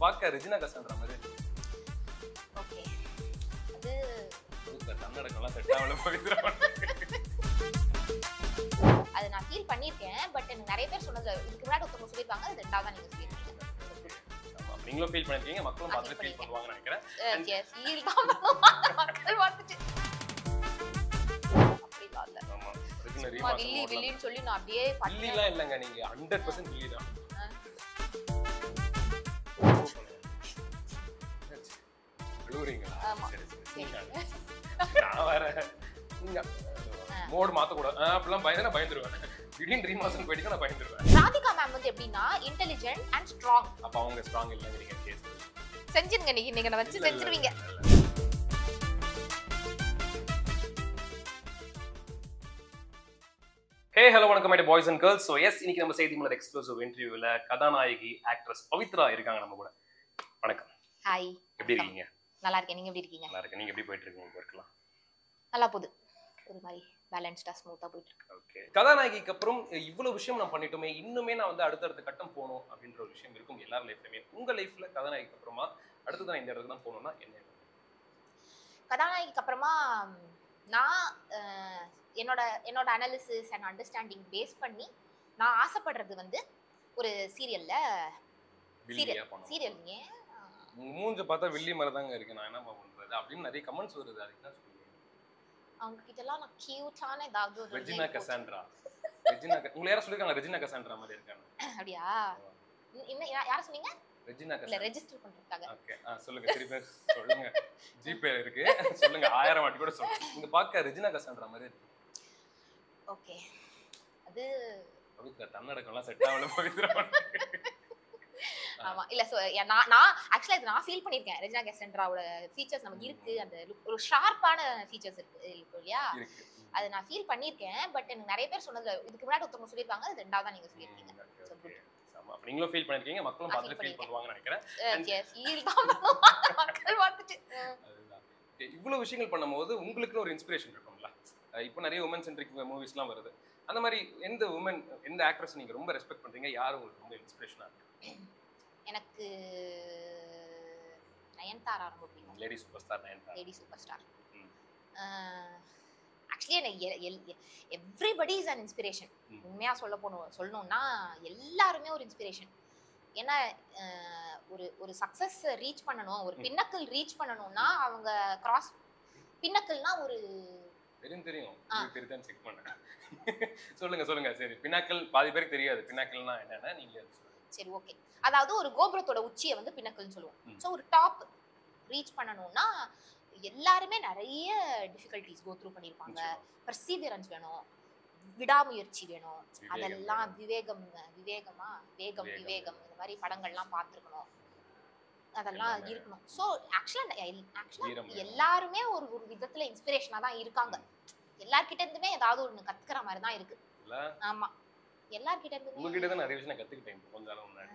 பார்க்க Regina Cassandra மாதிரி இருக்கு. ஓகே அது கண்ணடக்கம்லாம் செட் ஆகல போயிடுறோம். அது நான் ஃபீல் பண்ணியிருக்கேன். பட் எனக்கு நிறைய பேர் சொன்னது இதுக்கு முன்னாடி ஒருத்தவங்க சொல்லியிருக்காங்க, அது ரெண்டாவது தான் நீங்க சொல்லியிருக்கீங்க. நீங்களும் ஃபீல் பண்ணிருக்கீங்க, மக்களும் பார்த்து ஃபீல் பண்ணுவாங்கன்னு நினைக்கிறேன். எஸ் ஃபீல் தான் பண்ணுவாங்க மக்கள் பார்த்துட்டு. அப்படிலாம் இல்ல. ஆமா சும்மா வில்லின்னு சொல்லி நான் அப்படியே வில்லிலாம் இல்லங்க, நீங்க 100% வில்லி தான். அழுவுறீங்களா? சரி சரி. நான் வேற மோட் மாத்த கூடாது அப்படிலாம் பயந்துருவேன். திடீர்னு ரீமாசன் போயிட்டு நான் பயந்துருவேன். ராதிகா மேம் வந்து எப்படின்னா இன்டெலிஜென்ட் அண்ட் ஸ்ட்ராங். அப்ப அவங்க ஸ்ட்ராங் இல்லைங்கிறீங்க. கேஸ் செஞ்சிருங்க, நீங்க நான் வச்சு செஞ்சிருவீங்க. ஹே ஹலோ வணக்கம் my boys and girls. So yes, இன்னைக்கு நம்ம செய்தி மலர் எக்ஸ்க்ளூசிவ் இன்டர்வியூவில் கதாநாயகி ஆக்ட்ரஸ் பவித்ரா இருக்காங்க நம்ம கூட. வணக்கம். ஹாய். எப்படி இருக்கீங்க? நல்லா இருக்கேன். நீங்க எப்படி இருக்கீங்க? நல்லா இருக்கேன். நீங்க எப்படி போயிட்டு இருக்கீங்க ஒர்க்லாம்? நல்லா போகுது. ஒரு மாதிரி பேலன்ஸ்டா ஸ்மூத்தா போயிட்டு இருக்கு. ஓகே. கதாநாயகிக்கு அப்புறம் இவ்வளவு விஷயம் நான் பண்ணிட்டோமே, இன்னுமே நான் வந்து அடுத்தடுத்த கட்டம் போகணும் அப்படின்ற ஒரு விஷயம் இருக்கும் எல்லார் லைஃப்லயுமே. உங்க லைஃப்ல கதாநாயகிக்கு அப்புறமா அடுத்து நான் இந்த இடத்துக்கு தான் போகணும்னா என்ன? கதாநாயகிக்கு அப்புறமா நான் என்னோட அனாலிசிஸ் அண்ட் அண்டர்ஸ்டாண்டிங் பேஸ் பண்ணி நான் ஆசைப்படுறது வந்து ஒரு சீரியல்ல சீரியல் மூஞ்ச பார்த்தா வில்லி மாதிரி தாங்க இருக்கு, நான் என்ன பண்றது அப்படின்னு நிறைய கமெண்ட்ஸ் வருது. அதுக்கு என்ன சொல்றீங்க? அவங்க கிட்ட எல்லாம் நான் கியூட்டான ஏதாவது ஒரு ரெஜினா கசாண்ட்ரா. உங்களை யாரும் சொல்லிருக்காங்க ரெஜினா கசாண்ட்ரா மாதிரி இருக்காங்க? அப்படியா? என்ன யார சொன்னீங்க? ரெஜினா இல்ல ரெஜிஸ்டர் பண்றதுக்காக. ஓகே சொல்லுங்க, திருப்பி சொல்லுங்க. ஜிபே இருக்கு, சொல்லுங்க. 1000 வாட்டி கூட சொல்லுங்க. நீங்க பார்க்க ரெஜினா கசாண்ட்ரா மாதிரி இருக்கு. ஓகே. அது பவித்ரா தன்னடக்கம்லாம் செட் ஆகல பவித்ரா. ஆமா இல்ல சோ நான் ஆக்சுவலா இது நான் ஃபீல் பண்ணிருக்கேன். ரெஜினா கசாண்ட்ராவோட ஃபீச்சர்ஸ் நமக்கு இருக்கு. அந்த ஒரு ஷார்ப்பான ஃபீச்சர்ஸ் இருக்கு இல்லையா? அது நான் ஃபீல் பண்ணிருக்கேன். பட் எனக்கு நிறைய பேர் சொன்னது இதுக்கு முன்னாடி ஒருத்தவங்க சொல்லியிருக்காங்க, அது ரெண்டாவது தான் நீங்க சொல்லியிருக்கீங்க. ஆமா நீங்களும் ஃபீல் பண்ணிருக்கீங்க, மக்களும் பார்த்து ஃபீல் பண்ணுவாங்கன்னு நினைக்கிறேன். எஸ் ஃபீல் தான் பண்ணுவாங்க மக்கள் பார்த்துட்டு. அதுதான். இவ்வளவு விஷயங்கள் பண்ணும்போது உங்களுக்கு ஒரு இன்ஸ்பிரேஷன் இருக்கும்ல. இப்போ நிறைய உமன் சென்ட்ரிக் மூவிஸ்லாம் வருது. அந்த மாதிரி எந்த உமன், எந்த ஆக்ட்ரஸ் நீங்க ரொம்ப ரெஸ்பெக்ட் பண்றீங்க? யாரு உங்களுக்கு ரொம்ப இன்ஸ்பிரேஷனா இருக்கு? எனக்கு நயன்தாரா ரொம்ப பிடிக்கும். Lady super star Nayanthara. Lady super star. Actually everybody is an inspiration. உண்மையா சொல்லணும்னா எல்லாருமே ஒரு இன்ஸ்பிரேஷன். ஏன்னா ஒரு சக்சஸ் ரீச் பண்ணணும், ஒரு பின்னக்கிள் ரீச் பண்ணணும்னா அவங்க கிராஸ் பின்னக்கிள்னா ஒரு தெரியும் தெரியுதான் செக் பண்ணேன். சொல்லுங்க. சரி, பின்னாக்கிள் பாதி பேருக்கு தெரியாது. பின்னாக்கிள்னா என்னன்னா நீங்க சரி ஓகே. அதாவது ஒரு கோபுரத்தோட உச்சியை வந்து பின்னக்கிள்னு சொல்லுவோம். ஸோ ஒரு டாப் ரீச் பண்ணணும்னா எல்லாருமே நிறைய டிஃபிகல்டிஸ் கோ த்ரூ பண்ணியிருப்பாங்க. பர்சீவியரன்ஸ் வேணும், விடாமுயற்சி வேணும். அதெல்லாம் வேகம் இந்த மாதிரி படங்கள்லாம் பார்த்துருக்கணும். அதெல்லாம் இருக்கணும். ஸோ ஆக்சுவலா எல்லாருமே ஒரு விதத்துல இன்ஸ்பிரேஷனா தான் இருக்காங்க. எல்லார்கிட்ட இருந்துமே ஏதாவது ஒண்ணு கத்துக்கிற மாதிரி தான் இருக்கு. ஆமா எல்லார்கிட்ட இருந்து உங்ககிட்ட தான் நிறைய விஷயம் கத்துக்கிட்டேன் கொஞ்ச நாள் முன்னாடி.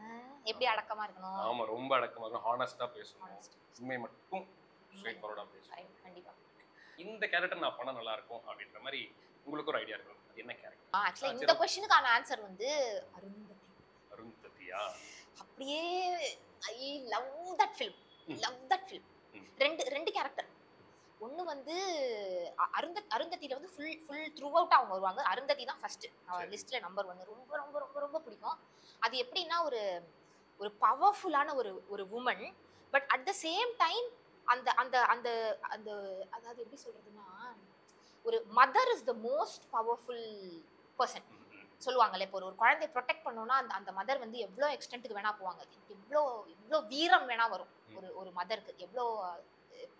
எப்படி அடக்கமா இருக்கணும்? ஆமா ரொம்ப அடக்கமா இருக்கணும், ஹானஸ்டா பேசணும், உண்மை மட்டும் ஸ்ட்ரைட் ஃபார்வர்டா பேசணும். கண்டிப்பா. இந்த கேரக்டர் நான் பண்ண நல்லா இருக்கும் அப்படின்ற மாதிரி உங்களுக்கு ஒரு ஐடியா இருக்கும். அது என்ன கேரக்டர்? ஆக்சுவலா இந்த क्वेश्चनக்கான ஆன்சர் வந்து அருந்ததியா. அப்படியே ஐ லவ் தட் ஃபிலிம். ரெண்டு கேரக்டர். ஒன்னு வந்து அருந்ததியில வந்து ஃபுல் த்ரூ அவுட் அவங்க வருவாங்க. அருந்ததி தான் ஃபர்ஸ்ட் லிஸ்ட்ல நம்பர் 1. ரொம்ப ரொம்ப ரொம்ப ரொம்ப பிடிக்கும். அது எப்படின்னா ஒரு பவர்ஃபுல்லான ஒரு woman. But at the same time அந்த அந்த அந்த அந்த அதாவது எப்படி சொல்றதுன்னா, ஒரு mother is the most powerful person சொல்லுவாங்கல்ல. இப்போ ஒரு குழந்தைய ப்ரொடெக்ட் பண்ணணும்னா அந்த மதர் வந்து எவ்வளோ எக்ஸ்டென்ட்டுக்கு வேணா போவாங்க. எவ்வளோ வீரம் வேணா வரும் ஒரு மதருக்கு. எவ்வளோ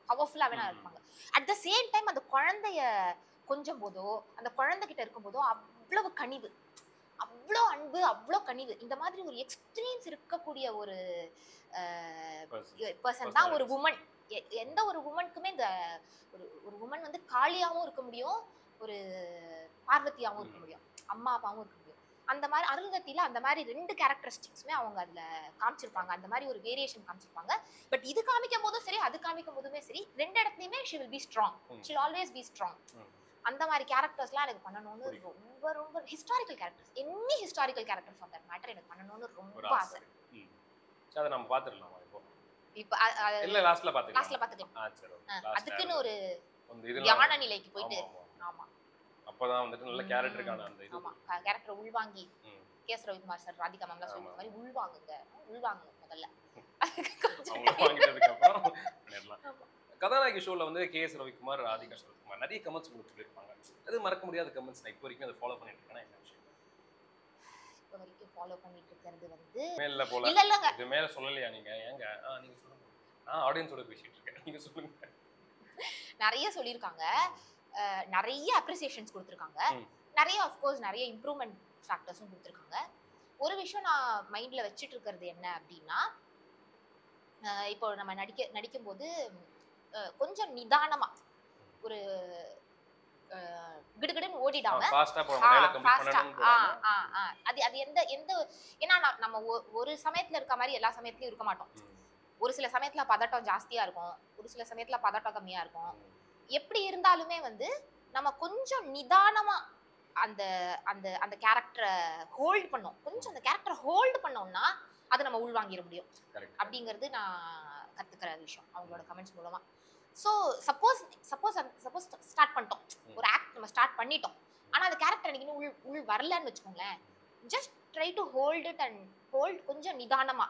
பவர்ஃபுல்லா வேணா இருப்பாங்க. அட் த சேம் டைம் அந்த குழந்தைய கொஞ்சம் போதோ அந்த குழந்தைகிட்ட இருக்கும் போதோ அவ்வளவு கனிவு, அவ்வளோ அன்பு, அவ்வளோ கனிவு. இந்த மாதிரி ஒரு எக்ஸ்ட்ரீம்ஸ் இருக்கக்கூடிய ஒரு பர்சன் தான் ஒரு உமன். எந்த ஒரு உமனுக்குமே இந்த ஒரு உமன் வந்து காளியாவும் இருக்க முடியும், ஒரு பார்வதியாவும் இருக்க முடியும், அம்மா அப்பாவும் இருக்க முடியும். அந்த மாதிரி அருந்ததியில அந்த மாதிரி ரெண்டு கேரக்டரிஸ்டிக்ஸுமே அவங்க அதுல காமிச்சிருப்பாங்க. அந்த மாதிரி ஒரு வேரியேஷன் காமிச்சிருப்பாங்க. பட் இது காமிக்கும் போதும் சரி, அது காமிக்கும் போதுமே சரி, ரெண்டு இடத்துலயுமே she will be strong. she will always be strong. அந்த மாதிரி கேரக்டர்ஸ்லாம் எனக்கு பண்ணணும்னு ரொம்ப ரொம்ப historical characters, any historical characters of that matter எனக்கு பண்ணணும்னு ரொம்ப ஆசை. சரி அதை நம்ம பாத்துடலாமா இப்போ? இப்ப இல்ல லாஸ்ட்ல பாத்துக்கலாம். லாஸ்ட்ல பாத்துக்கலாம். சரி ஓகே. அதுக்குன்னு ஒரு அந்த இதெல்லாம் தியான நிலைக்கு போயிட்டு ஆமா அப்பதான் வந்துட்டு நல்ல கேரக்டருக்கான அந்த இது. ஆமா கேரக்டர் உள்வாங்கி கேஸ் ரவிக்குமார் சார் ராதிகா மேம்லாம் சொல்ற மாதிரி உள்வாங்குங்க முதல்ல. அவங்க வாங்கிட்டதுக்கு அப்புறம் பண்ணிடலாம். கதாநாயகி ஷோல வந்து கேஎஸ் ரவிக்குமார் ராதிகா சரத்குமார் நிறைய கமெண்ட்ஸ் உங்களுக்கு சொல்லியிருப்பாங்க. அது மறக்க முடியாத கமெண்ட்ஸ். நான் இப்போ வரைக்கும் அதை ஃபாலோ பண்ணிட்டு இருக்கேன். என்ன விஷயம் இப்போ வரைக்கும் ஃபாலோ பண்ணிட்டு இருக்கிறது வந்து மேல போல இல்லங்க இது மேல சொல்லலையா நீங்க? ஏங்க நீங்க சொல்லுங்க. நான் ஆடியன்ஸோட பேசிட்டு இருக்கேன். நீங்க சொல்லுங்க. நிறைய சொல்லியிருக்காங்க, நிறைய அப்ரிசியேஷன்ஸ் கொடுத்துருக்காங்க, நிறைய ஆஃப்கோர்ஸ் நிறைய இம்ப்ரூவ்மெண்ட் ஃபேக்டர்ஸும் கொடுத்துருக்காங்க. ஒரு விஷயம் நான் மைண்டில் வச்சுட்டு இருக்கிறது என்ன அப்படின்னா, இப்போ நம்ம நடிக்கும்போது கொஞ்சம் நிதானமாக ஒரு கிடுகிடுன்னு ஓடிடாம அது அது எந்த எந்த ஏன்னா நம்ம ஒரு சமயத்துல இருக்க மாதிரி எல்லா சமயத்துலயும் இருக்க மாட்டோம். ஒரு சில சமயத்துல பதட்டம் ஜாஸ்தியா இருக்கும், ஒரு சில சமயத்துல பதட்டம் கம்மியா இருக்கும். எப்படி இருந்தாலுமே வந்து நம்ம கொஞ்சம் நிதானமா அந்த அந்த அந்த கேரக்டரை ஹோல்ட் பண்ணோம். கொஞ்சம் அந்த கேரக்டரை ஹோல்டு பண்ணோம்னா அதை நம்ம உள்வாங்கிட முடியும் அப்படிங்கிறது நான் கத்துக்கிற விஷயம் அவங்களோட கமெண்ட்ஸ் மூலமா. ஸோ சப்போஸ் ஸ்டார்ட் பண்ணிட்டோம், ஒரு ஆக்ட் நம்ம ஸ்டார்ட் பண்ணிட்டோம், ஆனா அந்த கேரக்டர் எனக்கு இன்னும் உள் வரலன்னு வச்சுக்கோங்களேன், just try to hold it and hold கொஞ்சம் நிதானமா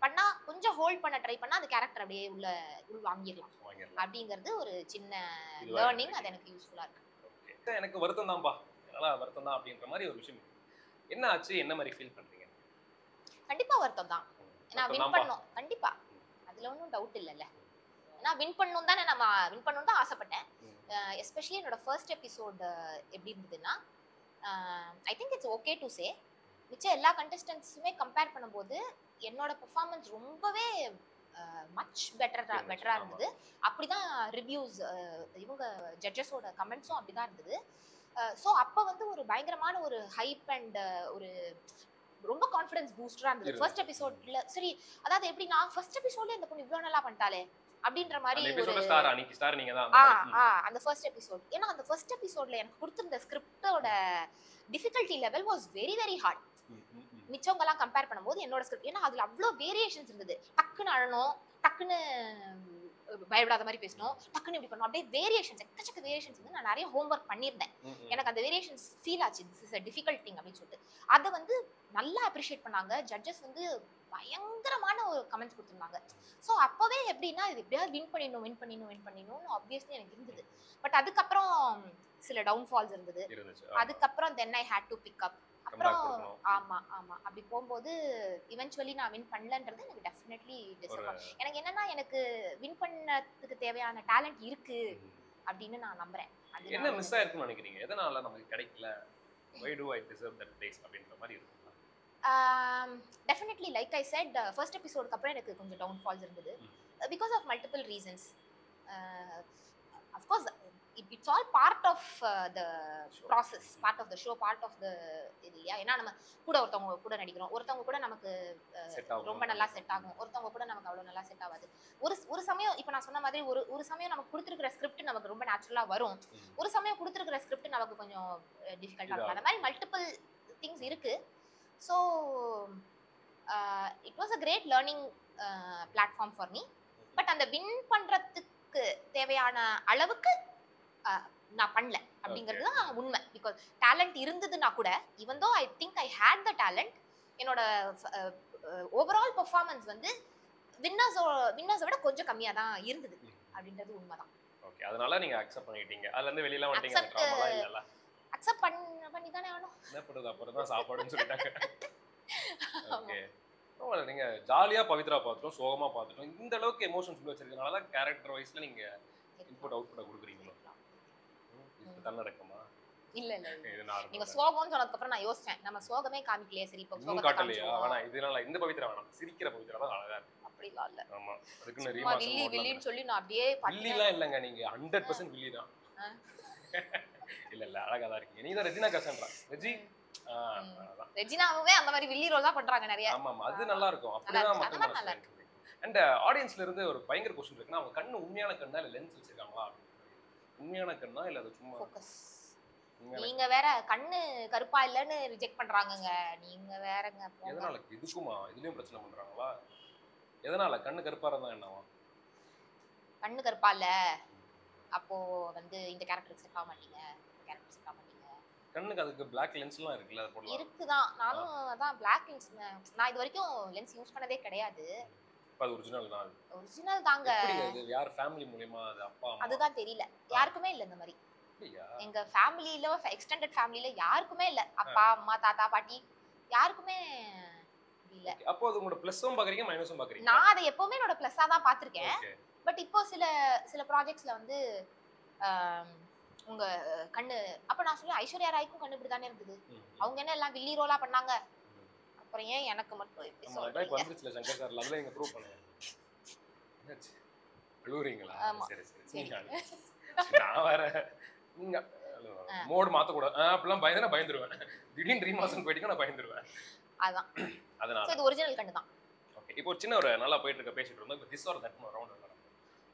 பண்ணா, கொஞ்சம் ஹோல்ட் பண்ண ட்ரை பண்ணா அந்த கேரக்டர் அப்படியே உள் வாங்கிடலாம் அப்படிங்கிறது ஒரு சின்ன லேர்னிங். அது எனக்கு யூஸ்ஃபுல்லா இருக்கு. எனக்கு வருத்தம் தான்ப்பா, நல்லா வருத்தம் தான் அப்படின்ற மாதிரி ஒரு விஷயம். என்ன ஆச்சு, என்ன மாதிரி ஃபீல் பண்றீங்க? கண்டிப்பா வருத்தம் தான். நான் வின் பண்ணோம் கண்டிப்பா, அதுல ஒன்றும் டவுட் இல்லைல்ல. நான் வின் பண்ணணும் தானே, நம்ம வின் பண்ணணும் தான் ஆசைப்பட்டேன். எஸ்பெஷலி என்னோட ஃபர்ஸ்ட் எபிசோட் எப்படி இருந்ததுன்னா, I think it's okay to say மிச்ச எல்லா கண்டஸ்டன்ட்ஸுமே கம்பேர் பண்ணும்போது என்னோட பெர்ஃபார்மன்ஸ் ரொம்பவே மச் பெட்டரா இருந்தது. அப்படிதான் ரிவ்யூஸ், இவங்க ஜட்ஜஸோட கமெண்ட்ஸும் அப்படிதான் இருந்தது. ஸோ அப்போ வந்து ஒரு பயங்கரமான ஒரு ஹைப் அண்ட் ஒரு ரொம்ப கான்ஃபிடன்ஸ் பூஸ்டரா இருந்தது ஃபர்ஸ்ட் எபிசோட்ல. சரி, அதாவது எப்படின்னா ஃபர்ஸ்ட் எபிசோட்ல இந்த பொண்ணு இவ்வளவு நல்லா பண்ணிட்டாலே அப்படின்ற மாதிரி ஒரு ஸ்டார் நீங்க தான் அந்த ஃபர்ஸ்ட் எபிசோட். ஏன்னா அந்த ஃபர்ஸ்ட் எபிசோட்ல எனக்கு கொடுத்திருந்த ஸ்கிரிப்டோட difficulty level was very very hard. மிச்சவங்க எல்லாம் கம்பேர் பண்ணும்போது என்னோட ஸ்கிரிப்ட், ஏன்னா அதுல அவ்வளோ வேரியேஷன்ஸ் இருந்தது. டக்குன்னு அழணும், டக்குன்னு பயப்படாத மாதிரி பேசணும், டக்குன்னு இப்படி பண்ணணும், அப்படியே வேரியேஷன்ஸ், எக்கச்சக்க வேரியேஷன்ஸ் வந்து நான் நிறைய ஹோம்ஒர்க் பண்ணியிருந்தேன். எனக்கு அந்த வேரியேஷன்ஸ் ஃபீல் ஆச்சு, this is a difficult thing அப்படின்னு சொல்லிட்டு. அதை வந்து நல்லா அப்ரிஷியேட் பண்ணாங்க ஜட்ஜஸ், வந்து பயங்கரமான ஒரு கமெண்ட்ஸ் கொடுத்துருந்தாங்க. ஸோ அப்பவே எப்படின்னா இது எப்படியாவது வின் பண்ணிடணும்னு ஆப்வியஸ்லி எனக்கு இருந்தது. பட் அதுக்கப்புறம் சில டவுன்ஃபால்ஸ் இருந்தது. அதுக்கப்புறம் தென் ஐ ஹேட் டு பிக் அப். அப்புறம் ஆமா அப்படி போகும்போது இவென்ச்சுவலி நான் வின் பண்ணலன்றது எனக்கு டெஃபினெட்லி டிசப்பாயிண்ட். எனக்கு என்னன்னா, எனக்கு வின் பண்ணதுக்கு தேவையான டேலண்ட் இருக்கு அப்படின்னு நான் நம்புறேன். என்ன மிஸ் ஆயிருக்குன்னு நினைக்கிறீங்க? எதனால நமக்கு கிடைக்கல? why do I deserve that place அப்படின்ற மாதிரி இருக்கு. Definitely like I said, first எபிசோடுக்கு அப்புறம் எனக்கு கொஞ்சம் டவுன்ஃபால்ஸ் இருந்தது பிகாஸ் ஆஃப் மல்டிபிள் ரீசன்ஸ். அஃப்கோர்ஸ் it's all part of the process, part of the show, part of the இல்லையா. ஏன்னா நம்ம ஒருத்தவங்க கூட நடிக்கிறோம், ஒருத்தவங்க கூட நமக்கு ரொம்ப நல்லா செட் ஆகும், ஒருத்தவங்க கூட நமக்கு அவ்வளோ நல்லா செட் ஆகாது. ஒரு சமயம் இப்போ நான் சொன்ன மாதிரி ஒரு சமயம் நமக்கு கொடுத்துருக்கிற ஸ்கிரிப்ட் நமக்கு ரொம்ப நேச்சுரலாக வரும், ஒரு சமயம் கொடுத்துருக்கிற ஸ்கிரிப்ட் நமக்கு கொஞ்சம் டிஃபிகல்ட்டாக இருக்கும். அந்த மாதிரி மல்டிபிள் திங்ஸ் இருக்கு. So it was a great learning platform for me. But அந்த வின் பண்ணுறதுக்கு தேவையான அளவுக்கு நான் பண்ணல அப்படிங்கிறது தான் உண்மை. பிகாஸ் டேலண்ட் இருந்ததுன்னா கூட, even though I think I had the talent, என்னோட ஓவரால் பெர்ஃபார்மன்ஸ் வந்து வின்னர்ஸை விட கொஞ்சம் கம்மியாக தான் இருந்தது அப்படின்றது உண்மைதான். ஓகே, அதனால நீங்க அக்செப்ட் பண்ணிட்டீங்க, அதுல இருந்து வெளியில வந்துட்டீங்க. ட்ராமாலாம் இல்லல, அக்செப்ட் பண்ணி தானே ஆகணும். என்ன பண்றது, அப்புறம் தான் சாப்பாடுன்னு சொல்லிட்டாங்க. ஓகே, நீங்க ஜாலியா பவித்ரா பார்த்துட்டோம், சோகமா பார்த்துட்டோம், இந்த அளவுக்கு எமோஷன்ஸ் உள்ள வச்சிருக்கனால தான் கேரக்டர் வைஸ்ல நீங்க இன்புட் அவுட்புட் கொடுக்குறீங்களோ? இது தான் நடக்குமா? இல்ல நீங்க சோகம்னு சொன்னதுக்கு அப்புறம் நான் யோசிச்சேன், நம்ம சோகமே காமிக்கலையே, சரி இப்போ சோகம் காட்டலையா? வேணா, இதனால இந்த பவித்ரா வேணாம், சிரிக்கிற பவித்ரா தான் அழகா இருக்கு. அப்படிலாம் இல்ல. ஆமா, அதுக்கு ரீமாஸ் வில்லின்னு சொல்லி நான் அப்படியே வில்லிலாம் இல்லங்க, நீங்க 100% வில்லி தான். இல்ல அழகா தான் இருக்கீங்க. நீங்க தான் ரெஜினா கசன்ட்ரா. ரெஜினாவே அந்த மாதிரி வில்லி ரோல் தான் பண்றாங்க நிறைய. ஆமா, அது நல்லா இருக்கும். அப்படிதான் மக்கள் நல்லா இருக்கு. அண்ட் ஆடியன்ஸ்ல இருந்து ஒரு பயங்கர क्वेश्चन இருக்குன்னா, அவங்க கண்ணு உண்மையான கண்ணா இல்ல லென்ஸ் வச்சிருக்காங்களா? உண்மையான கண்ணா இல்ல அது சும்மா ஃபோக்கஸ்? நீங்க வேற கண்ணு கருப்பா இல்லன்னு ரிஜெக்ட் பண்றாங்கங்க, நீங்க வேறங்க. எதனால இதுக்குமா இதுலயும் பிரச்சனை பண்றாங்களா? எதனால கண்ணு கருப்பா இருந்தா என்னவா? கண்ணு கருப்பா இல்ல அப்போ வந்து இந்த கேரக்டருக்கு செட் ஆக மாட்டீங்க, இந்த கேரக்டர் செட் ஆக மாட்டீங்க. கண்ணுக்கு அதுக்கு பிளாக் லென்ஸ்லாம் இருக்குல்ல, அது போடலாம். இருக்குதான். நானும் அதான் பிளாக் லென்ஸ் நான் இது வரைக்கும் லென்ஸ் யூஸ் பண்ணதே கிடையாது. அது ஒரிஜினல் தான் அது. ஒரிஜினல் தாங்க. எப்படி அது யார் ஃபேமிலி மூலமா அது அப்பா அம்மா? அதுதான் தெரியல. யாருக்குமே இல்ல இந்த மாதிரி. அப்படியா? எங்க ஃபேமிலில எக்ஸ்டெண்டட் ஃபேமிலில யாருக்குமே இல்ல. அப்பா அம்மா தாத்தா பாட்டி யாருக்குமே இல்ல. அப்போ அது உங்களோட பிளஸும் பாக்குறீங்க மைனஸும் பாக்குறீங்க. நான் அதை எப்பவுமே என்னோட பிளஸ்ஸா தான் பாத்திருக்கேன். ஓகே. பட் இப்போ சில ப்ராஜெக்ட்ஸ்ல வந்து உங்க கண்ணு அப்ப நான் சொல்ல ஐஸ்வர்யா ராய்க்கும் கண்ணு இப்படி தானே இருக்குது. அவங்க என்ன எல்லாம் வில்லி ரோலா பண்ணாங்க. அப்புறம் ஏன் எனக்கு மட்டும் இப்படி நம்ம சொல்றீங்க? டைப் வந்துருச்சுல சங்கர் சார், அதுல நீங்க ப்ரூவ் பண்ணுங்க. என்னாச்சு? அழுவுறீங்களா? ஆமா. சரி நீங்க அழுவுங்க. நான் வேற நீங்க மோட் மாத்த கூடாது. அப்படிலாம் பயந்தா பயந்துருவேன். திடீர்னு ரீமாசன் போயிட்டீங்க நான் பயந்துருவேன். அதான். அதனால சோ இது ஒரிஜினல் கண்ணு தான். ஓகே. இப்போ ஒரு சின்ன ஒரு நல்லா போயிட்டு இருக்க பேசிட்டு இருந்தோம். இப்போ திஸ் ஆர் தட் ரவுண்ட் வரலாம்.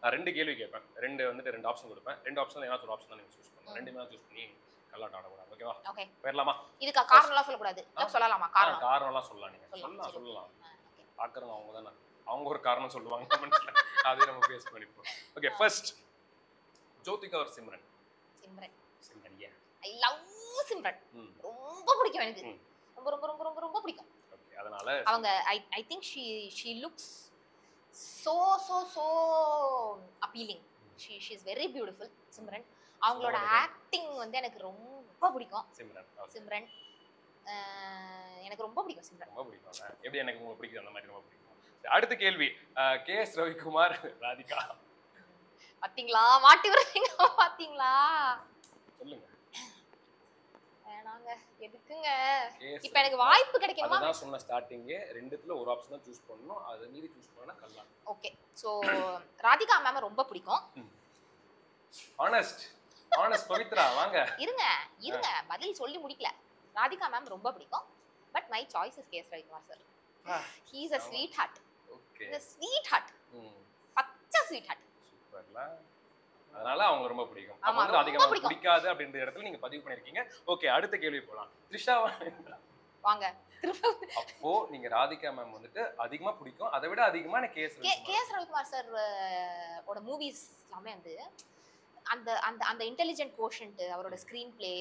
நான் 2 கேள்வி கேட்பேன். 2 ஆப்ஷன் கொடுப்பேன். 2 ஆப்ஷன்ல ஏதாவது ஒரு ஆப்ஷன் தான் நீங்க சூஸ் பண்ணணும். 2மே சூஸ் பண்ணி கல்லாட்ட ஆடக்கூடாது. ஓகேவா? ஓகே. போயிடலாமா? இதுக்கு காரணம்லாம் சொல்லக்கூடாது. சொல்லலாமா காரணம்? காரணம்லாம் சொல்லலாம் நீங்க. சொல்லலாம். பாக்குறவங்க அவங்க தானே. அவங்க ஒரு காரணம் சொல்லுவாங்க கமெண்ட்ஸ்ல. அதே நம்ம பேஸ் பண்ணிப்போம். Okay. First Jyothika or Simran? Simran. I love Simran. ரொம்ப பிடிக்கும் எனக்கு. ரொம்ப ரொம்ப ரொம்ப ரொம்ப ரொம்ப பிடிக்கும். ஓகே. அதனால அவங்க I think she looks so appealing. she is very beautiful. Simran அவங்களோட ஆக்டிங் வந்து எனக்கு ரொம்ப பிடிக்கும். சிம்ரன் எனக்கு ரொம்ப பிடிக்கும். சிம்ரன் ரொம்ப பிடிக்கும். எப்படி எனக்கு உங்களுக்கு பிடிக்குது அந்த மாதிரி ரொம்ப பிடிக்கும். அடுத்த கேள்வி கேஎஸ் ரவிக்குமார் ராதிகா. பாத்தீங்களா மாட்டி வரீங்க பாத்தீங்களா? சொல்லுங்க. வேணாங்க எதுக்குங்க? இப்போ எனக்கு வாய்ப்பு கிடைக்குமா? அதான் சொன்ன ஸ்டார்டிங்கே ரெண்டுத்துல ஒரு ஆப்ஷன் தான் சூஸ் பண்ணனும். அத மீறி சூஸ் பண்ணா கல்லா. ஓகே. சோ ராதிகா மேம் ரொம்ப பிடிக்கும். ஆனஸ்ட் பவித்ரா வாங்க. இருங்க பதில் சொல்லி முடிக்கல. ராதிகா மேம் ரொம்ப பிடிக்கும். But my choice is KS Ravikumar sir. He is a sweetheart. Okay. The sweetheart. such a sweetheart. சூப்பர்ல. அதனால அவங்க ரொம்ப பிடிக்கும். அப்ப வந்து ராதிகா மேம் பிடிக்காது அப்படின்ற இடத்துல நீங்க பதிவு பண்ணிருக்கீங்க. ஓகே. அடுத்த கேள்வி போலாம். த்ரிஷா வாங்க. அப்போ நீங்க ராதிகா மேம் வந்துட்டு அதிகமா பிடிக்கும். அதை விட அதிகமா எனக்கு கேஎஸ் ரவிக்குமார் சார் ஓட மூவிஸ் எல்லாமே வந்து அந்த அந்த அந்த இன்டெலிஜென்ட் கோஷன்ட் அவரோட ஸ்கிரீன் பிளே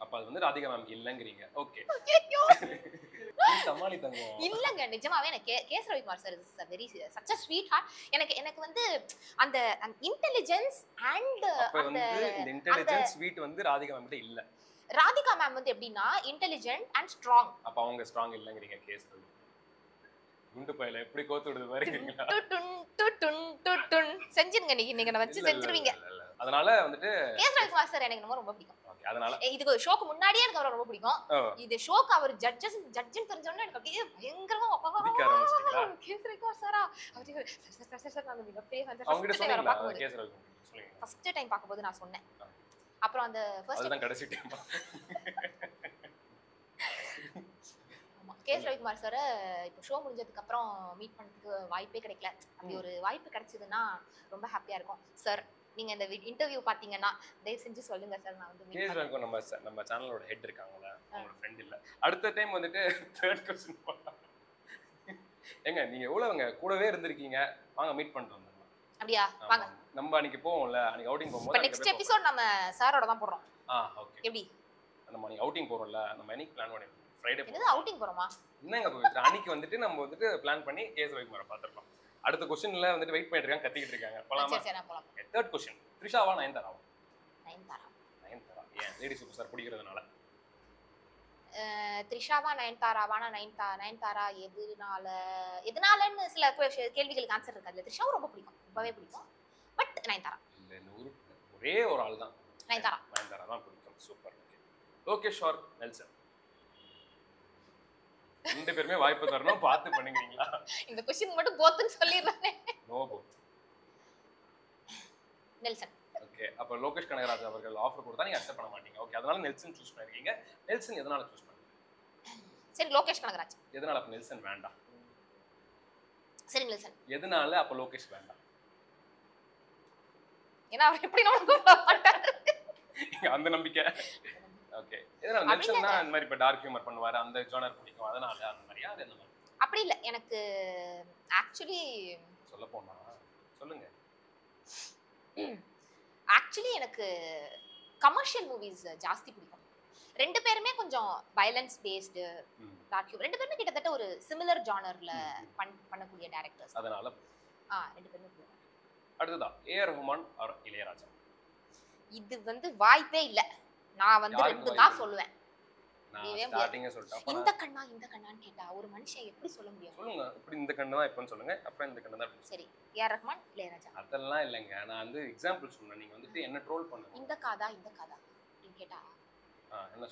அப்ப அது வந்து ராதிகா மேம்க்கு இல்லங்கறீங்க. ஓகே. சமாளிதாங்க. இல்லங்க நிஜமாவே எனக்கு KS Ravikumar sir is very such a sweetheart. எனக்கு வந்து அந்த இன்டெலிஜென்ஸ் அண்ட் அந்த இன்டெலிஜென்ஸ் ஸ்வீட் வந்து ராதிகா மேம் கிட்ட இல்ல. ராதிகா மேம் வந்து எப்படின்னா இன்டெலிஜென்ட் அண்ட் ஸ்ட்ராங். அப்ப அவங்க ஸ்ட்ராங் இல்லங்கறீங்க கேஎஸ் ரவி. குண்டு பையில எப்படி கோத்து விடுது பாருங்களா? செஞ்சிருங்க நீங்க வச்சு செஞ்சிருவீங்க. அதனால வந்துட்டு கேஎஸ் ரவிக்குமார் சார் எனக்கு ரொம்ப பிடிக்கும். ஓகே. அதனால இதுக்கு ஷோக்கு முன்னாடியே எனக்கு அவரை ரொம்ப பிடிக்கும். இது ஷோக்கு அவர் ஜட்ஜ்னு தெரிஞ்சோனே எனக்கு அப்படியே பயங்கரமா பிடிக்க ஆரம்பிச்சிட்டீங்களா? கேஎஸ் ரவிக்குமார் சாரா அப்படியே சார் நான் மிகப்பெரிய ஃபேன். அவங்க கிட்ட சொன்னீங்களா கேஎஸ் ரவிக்குமார் சொல்லுங்க. ஃபர்ஸ்ட் டைம் பாக்கும்போது நான் சொன்னேன். அப்புறம் அந்த ஃபர்ஸ்ட் அதுதான் கடைசி டைம். ஆமா கேஎஸ் ரவிக்குமார் சார் இப்போ ஷோ முடிஞ்சதுக்கு அப்புறம் மீட் பண்ணதுக்கு வாய்ப்பே கிடைக்கல. அப்படி ஒரு வாய்ப்பு கிடைச்சதுன்னா ரொம்ப ஹாப்பியா இருக்கும். சார் நீங்க இந்த இன்டர்வியூ பாத்தீங்கன்னா தயவு செஞ்சு சொல்லுங்க சார். நான் வந்து கேஎஸ் ரவிக்குமார் நம்ம சேனலோட ஹெட் இருக்காங்கல, அவங்களோட ஃப்ரெண்ட் இல்ல. அடுத்த டைம் வந்துட்டு தேர்ட் क्वेश्चन போலாம். ஏங்க நீங்க எவ்வளவுங்க கூடவே இருந்திருக்கீங்க. வாங்க மீட் பண்ணிட்டு வந்துடலாம். அப்படியே வாங்க. நம்ம அன்னைக்கு போவோம்ல, அன்னைக்கு அவுட்டிங் போகும்போது இப்ப நெக்ஸ்ட் எபிசோட் நம்ம சாரோட தான் போறோம். ஓகே. எப்படி நம்ம அன்னைக்கு அவுட்டிங் போறோம்ல, நம்ம என்னைக்கு பிளான் பண்ணி ஃப்ரைடே என்னது அவுட்டிங் போறோமா? என்னங்க பவித்ரா அன்னைக்கு வந்துட்டு நம்ம வந்துட்டு பிளான் பண்ணி கேஎஸ் ரவிக்குமாரை பாத்துறலாம். அடுத்த क्वेश्चनல வந்துட்டு வெயிட் பண்ணிட்டு இருக்காங்க, கத்திக்கிட்டு இருக்காங்க. போலாமா? சரி நான் போலாம். தேர்ட் क्वेश्चन த்ரிஷாவா நயன்தாராவா? நயன்தாரா. ஏன் லேடி சூப்பர் ஸ்டார் பிடிக்கிறதுனால? த்ரிஷாவா நயன்தாராவானா நயன்தாரா எதனாலன்னு சில கேள்விகளுக்கு ஆன்சர் இருக்காதுல்ல. த்ரிஷாவும் ரொம்ப பிடிக்கும், ரொம்பவே பிடிக்கும். பட் நயன்தாரா இல்ல ஒரே ஒரு ஆள் தான். நயன்தாரா தான் பிடிக்கும். சூப்பர். Okay sure. நெல்சன் ரெண்டு பேருமே வாய்ப்பு தரணும், பார்த்து பண்ணுவீங்களா? இந்த क्वेश्चन மட்டும் போத்துன்னு சொல்லிடுறேன். No both. நெல்சன். ஓகே. அப்ப லோகேஷ் கனகராஜ் அவர்கள் ஆஃபர் கொடுத்தா நீங்க அக்செப்ட் பண்ண மாட்டீங்க. ஓகே. அதனால நெல்சன் சூஸ் பண்ணிருக்கீங்க. நெல்சன் எதனால சூஸ் பண்ணீங்க? சரி லோகேஷ் கனகராஜ். எதனால அப்ப நெல்சன் வேண்டாம்? சரி நெல்சன். எதனால அப்ப லோகேஷ் வேண்டாம்? ஏன்னா அவர் எப்படி நமக்கு மாட்டாரு. அந்த நம்பிக்கை. ஓகே. எதனால நெல்சன்னா அந்த மாதிரி இப்ப டார்க் ஹியூமர் பண்ணுவாரு, அந்த ஜானர் பிடிக்கும், அதனால அந்த மாதிரியா? அது என்ன மாதிரி? அப்படி இல்ல எனக்கு ஆக்சுவலி சொல்ல போனா சொல்லுங்க. ஆக்சுவலி எனக்கு கமர்ஷியல் மூவிஸ் ஜாஸ்தி பிடிக்கும். ரெண்டு பேருமே கொஞ்சம் வயலன்ஸ் பேஸ்டு டார்க் ஹியூமர். ரெண்டு பேருமே கிட்டத்தட்ட ஒரு சிமிலர் ஜானர்ல பண்ணக்கூடிய டைரக்டர்ஸ். அதனால ரெண்டு பேருமே பிடிக்கும். அடுத்ததா ஏஆர் ரஹ்மான் ஆர் இளையராஜா? இது வந்து வாய்ப்பே இல்ல. நான் வந்து ரெண்டு தான் சொல்லுவேன். இந்த கண்ணான்னு கேட்டா ஒரு மனுஷன் எப்படி சொல்ல முடியும்? சொல்லுங்க. இப்படி இந்த கண்ணு தான் இப்பன்னு சொல்லுங்க. அப்புறம் இந்த கண்ணு தான். சரி, ஏஆர் ரஹ்மான் இளையராஜா. அதெல்லாம் இல்லங்க. நான் வந்து எக்ஸாம்பிள் சொன்னேன். நீங்க வந்துட்டு என்ன ட்ரோல் பண்ணுங்க. இந்த காதா அப்படின்னு கேட்டா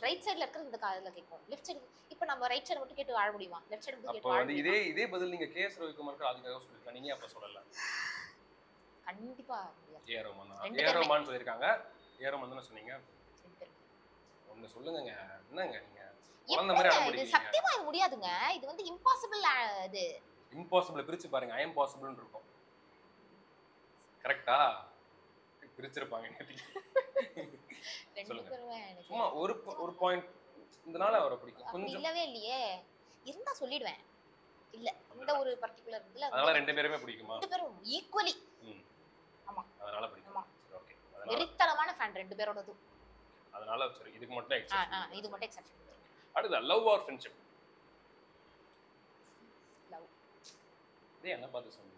ரைட் சைடுல இருக்கிறது இந்த காதுல கேட்கும். லெஃப்ட் சைடு இப்ப நம்ம ரைட் சைடு மட்டும் கேட்டு வாழ முடியுமா? லெஃப்ட் சைடு மட்டும் கேட்டு வாழ முடியுமா? அப்ப வந்து இதே பதில் நீங்க கேஎஸ் ரவிக்குமாருக்கு அதுக்காக சொல்லிருக்கீங்க. நீங்க அப்ப சொல்லல. கண்டிப்பா ஏஆர் ரஹ்மான் சொல்லிருக்காங்க. ஏஆர் ரஹ்மான் தான சொன்னீங்க? ஒன்னு சொல்லுங்கங்க. என்னங்க நீங்க குழந்தை மாதிரி அட முடியீங்க. சத்தியமா இது முடியாதுங்க. இது வந்து இம்பாசிபிள். இது இம்பாசிபிள் பிரிச்சு பாருங்க. ஐ அம் பாசிபிள்னு இருக்கும். கரெக்ட்டா? பிரிச்சிருப்பாங்க நேத்தி. சும்மா ஒரு பாயிண்ட் இதனால அவரை பிடிக்கும். கொஞ்சம் இல்லவே இல்லையே. இருந்தா சொல்லிடுவேன். இல்ல இந்த ஒரு பர்టిక్యులர் இதுல அதனால ரெண்டு பேருமே பிடிக்குமா? ரெண்டு பேரும் ஈக்குவலி. ஆமா. அதனால பிடிக்கும். ஓகே. அதனால வெறித்தனமான ஃபேன் ரெண்டு பேரோடது. அதனால சரி இதுக்கு மட்டும் எக்ஸெப்ஷன். இது மட்டும் எக்ஸெப்ஷன். அடுத்து லவ் ஆர் ஃப்ரெண்ட்ஷிப்? லவ். இது என்ன பார்த்து சொல்லுங்க.